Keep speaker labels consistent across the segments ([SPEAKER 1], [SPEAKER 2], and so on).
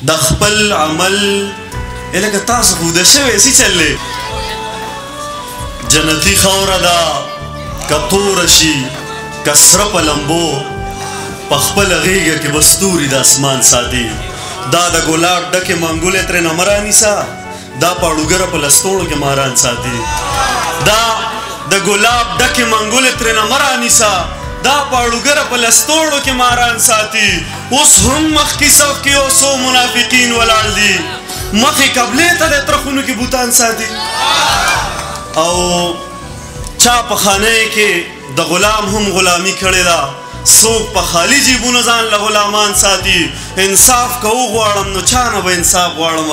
[SPEAKER 1] د خپل عمل لکه تاسو خو د شوی سی چللی جنتي خاوره ده که توره شي که سره په لمبو په خپله غېږه کې به ستوري د اسمان ساتي دا د ګلاب ډکې منګولې ترې نه مه رانیسه دا پاړوګره په لستوړو کې ماران ساتي دا د ګلاب ډکې منګولې ترې نه مه رانیسه دا پاړوګره په لستوړو کې ماران ساتي اوس هم مخکې صف کې یو څو منافقین ولاړ دي مخې قبلې ته د ترخونو کې بوتان ساتي او چا په خانه کې د غلام هم غلامي کړې ده څوک په خالي جیبونو ځان له غلامان ساتي انصاف که وغواړم نو چا نه به انصاف غواړم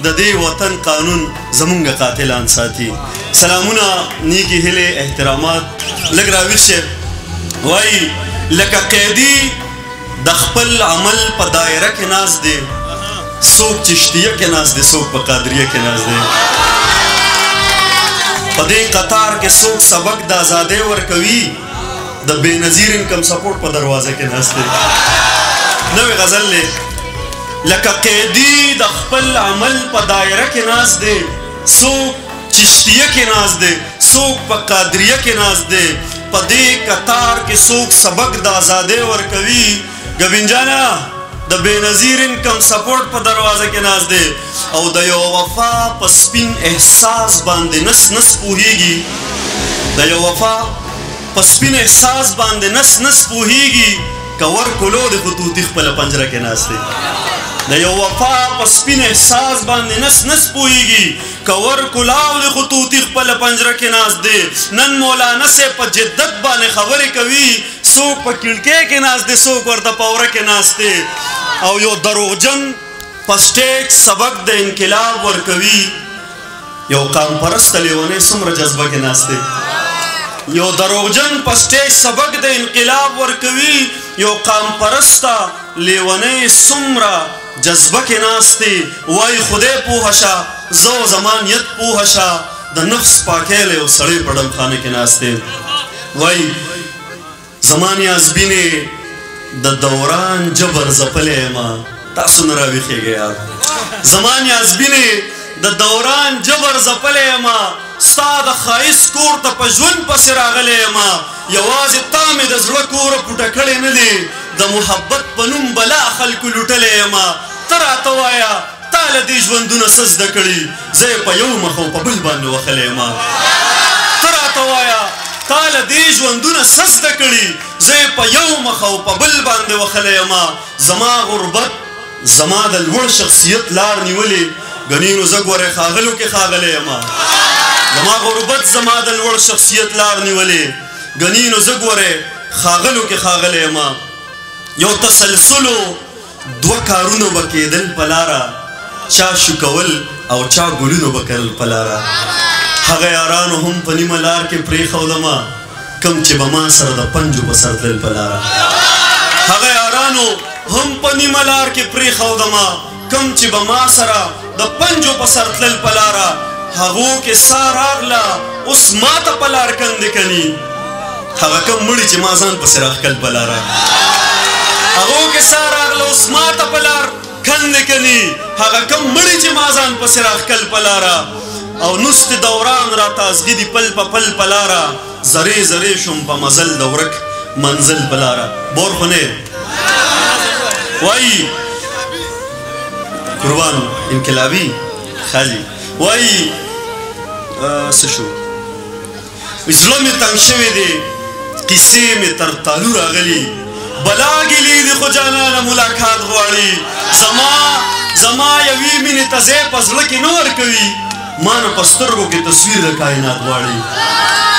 [SPEAKER 1] د دې وطن قانون زمونږ قاتلان ساتي سلامونه نیکې هیلې احترامات لږ راویښ شه وایي لکه قیدي د خپل عمل په دایره کې ناست دی څوک چشتیه کې ناست دی څوک په قادریه کې ناست دی په دې قطار کې څوک سبق د ازادۍ ورکوي د بېنظیر انکم سپورټ په دروازه کې ناست دی نوې غزل دی لکه قیدي د خپل عمل په دایره کې ناست دی څوک چشتیه کې ناست دی څوک په قادریه کې ناست دی په دې قطار کې څوک سبق د ازادۍ ورکوي ګبین جانا د بېنظیر انکم سپورټ په دروازه کې ناست دی او د یو وفا په سپین احساس باندې نس نس پوهیږي د یو وفا په سپین احساس باندې نس نس پوهیږي که ورکلو د خطوطي خپله پنجره کې ناست دی د یو وفا په سپین احساس باندې نس نس پوهیږي که ورکلاو د خطوطي خپله پنجره کې ناست دی نن مولانا صاحب په جدت باندې خبرې کوي څوک په کړکۍ کې ناست دی څوک ورته په وره کې ناست دی او یو دروغجن په سټیج سبق د انقلاب ورکوي یو قام پرسته لیونی څومره جذبه کې ناست دی یو دروغجن په سټیج سبق د انقلاب ورکوي یو قام پرسته لیونی څومره جذبه کې ناست دی وایي خدای پوهه شه زه و زمانیت پوهه شه د نفس پاکیلی یو سړی په ډمخانه کې ناست دی وایي زما نیازبینې د دوران جبر ځپلی یمه تاسو نه راویښېږئ یار زما نیازبینې د دوران جبر ځپلی یمه ستا د ښایست کور ته په ژوند پسې راغلی یمه یوازې تا مې د زړه کوره پوټه کړې نه دی د محبت په نوم بلا خلکو لوټلی یمه ته راته وایه تا له دې ژوندونه څه زده کړي زه یې په یو مخ او په بل باندې وښلی یمه ته راته وایه تا له دې ژوندونه څه زده کړي زه یې په یو مخ او په بل باندې وښلی یمه زما غربت زما د لوړ شخصیت لار نیولې ګنې نو زه ګورې ښاغلو کې ښاغلی یمه زما غربت زما د لوړ شخصیت لار نیولې ګنې نو زه ګورې ښاغلو کې ښاغلی یمه یو تسلسلو دوه کارونو به کېدل په لاره چا شکول او چا ګلونو به کرل په لاره هغه یارانو هم په نیمه لار کې پرېښودمه کم چې به ما سره د پنجو په سر تلل په لاره هغه یارانو هم په نیمه لار کې پرېښودمه کم چې به ما سره د پنجو په سر تلل په لاره هغو کې سا راغله اوس ما ته په لار کندې کني هغه کم مړي چې ما ځان پسې راښکل په لاره هغو کې سا راغله اوس ما ته په لار کندې کني هغه کم مړي چې ما ځان پسې راښکل په لاره او نست دوران را تازګي دي پل په پل په لاره زرې زرې شوم په مزل د ورک منزل په لاره بور خو نه وایي قربان انقلابي خالي وایي څه شو زړه مې تنګ شوی دی قیسې مې تر تالو راغلي بلا ګیلې دي خو جانانه ملاقات غواړي زما یوې مینې ته ځای په زړه کې نه ورکوي ما نه په سترګو کې تصویر د کائنات غواړي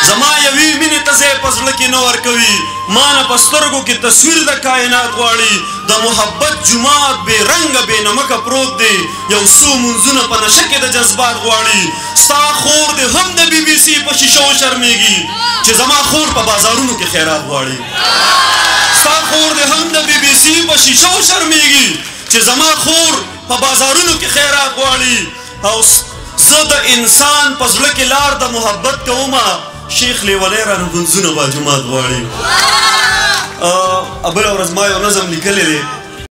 [SPEAKER 1] زما یوې مینې ته ځای په زړه کې نه ورکوي ما نه په سترګو کې تصویر د کائنات غواړي د محبت جومات بې رنګه بې نمکه پروت دی یو څو منځونه په نشه کې د جذبات غواړي ستا خور دې هم د بي بي سي په شیشه وشرمېږي چې زما خور په بازارونو کې خیرات غواړي ستا خور دې هم د بي بي سي په شیشه وشرمېږي چې زما خور په بازارونو کې خیرات غواړي او زه د انسان په زړه کې لار د محبت کومه شیخ لیولی رانه ګنځونه با جومات غواړي بله ورځ ما یو نظم لیکلی دی